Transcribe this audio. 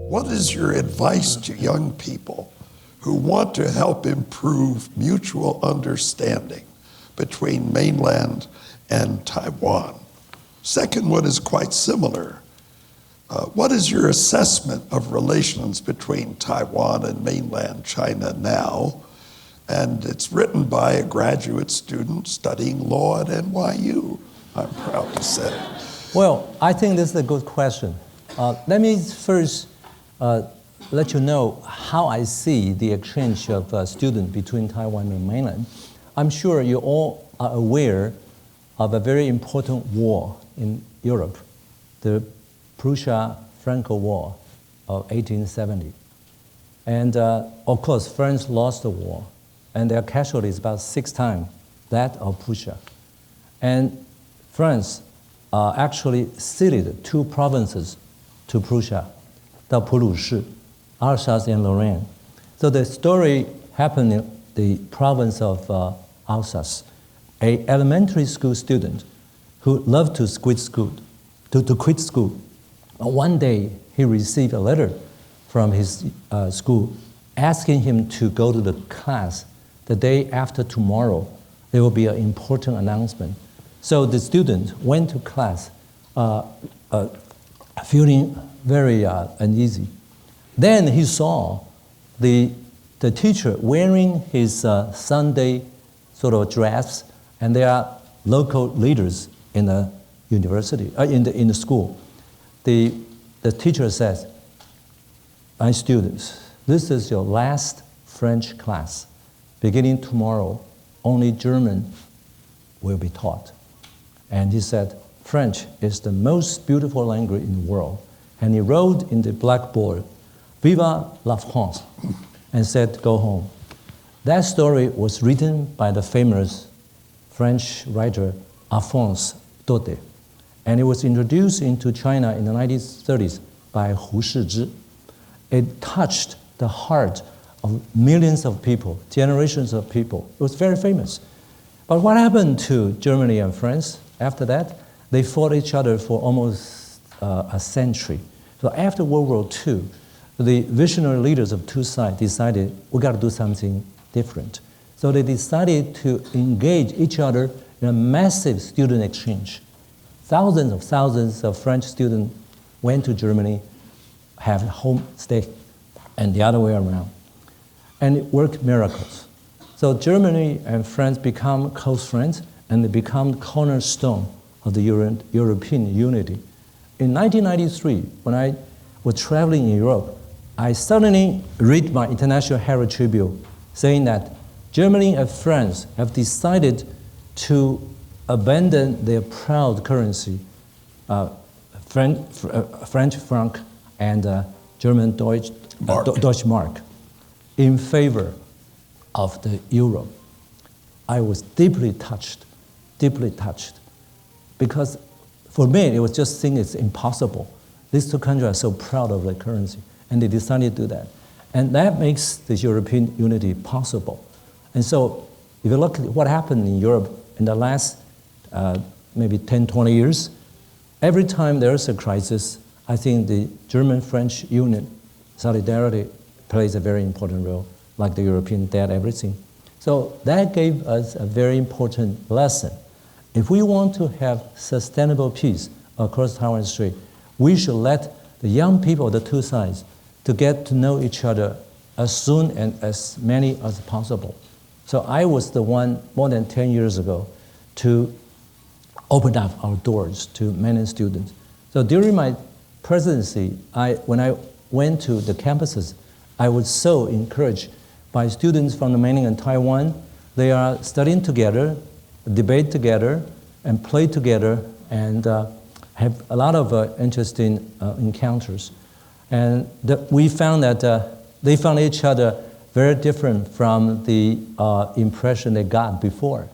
What is your advice to young people who want to help improve mutual understanding between mainland and Taiwan? Second one is quite similar. What is your assessment of relations between Taiwan and mainland China now? And it's written by a graduate student studying law at NYU, I'm proud to say. Well, I think this is a good question. Let me first let you know how I see the exchange of students between Taiwan and mainland. I'm sure you all are aware of a very important war in Europe, the Prussia-Franco War of 1870. And of course, France lost the war, and their casualties about 6 times that of Prussia. And France actually ceded 2 provinces to Prussia, the Pulushi, Alsace and Lorraine. So the story happened in the province of Alsace. An elementary school student who loved to quit school. One day, he received a letter from his school asking him to go to the class the day after tomorrow. There will be an important announcement. So the student went to class feeling very uneasy. Then he saw the teacher wearing his Sunday sort of dress, and they are local leaders in the university, in the school. The teacher says, "My students, this is your last French class. Beginning tomorrow, only German will be taught." And he said, "French is the most beautiful language in the world." And he wrote in the blackboard, "Viva la France," and said, "Go home." That story was written by the famous French writer Alphonse Daudet, and it was introduced into China in the 1930s by Hu Shizhi. It touched the heart of millions of people, generations of people. It was very famous. But what happened to Germany and France after that? They fought each other for almost a century. So after World War II, the visionary leaders of 2 sides decided, we got to do something different. So they decided to engage each other in a massive student exchange. Thousands of French students went to Germany, have home stay, and the other way around. And it worked miracles. So Germany and France become close friends, and they become the cornerstone of the European unity. In 1993, when I was traveling in Europe, I suddenly read my International Herald Tribune saying that Germany and France have decided to abandon their proud currency, French franc and German Deutsche Mark, in favor of the euro. I was deeply touched, because for me, it was just saying it's impossible. These 2 countries are so proud of their currency, and they decided to do that. And that makes this European unity possible. And so if you look at what happened in Europe in the last maybe 10, 20 years, every time there's a crisis, I think the German-French union, solidarity, plays a very important role, like the European debt, everything. So that gave us a very important lesson. If we want to have sustainable peace across Taiwan Strait, we should let the young people of the 2 sides to get to know each other as soon and as many as possible. So I was the one, more than 10 years ago, to open up our doors to many students. So during my presidency, when I went to the campuses, I was so encouraged by students from the mainland and Taiwan. They are studying together, debate together, and play together, and have a lot of interesting encounters. And we found that they found each other very different from the impression they got before.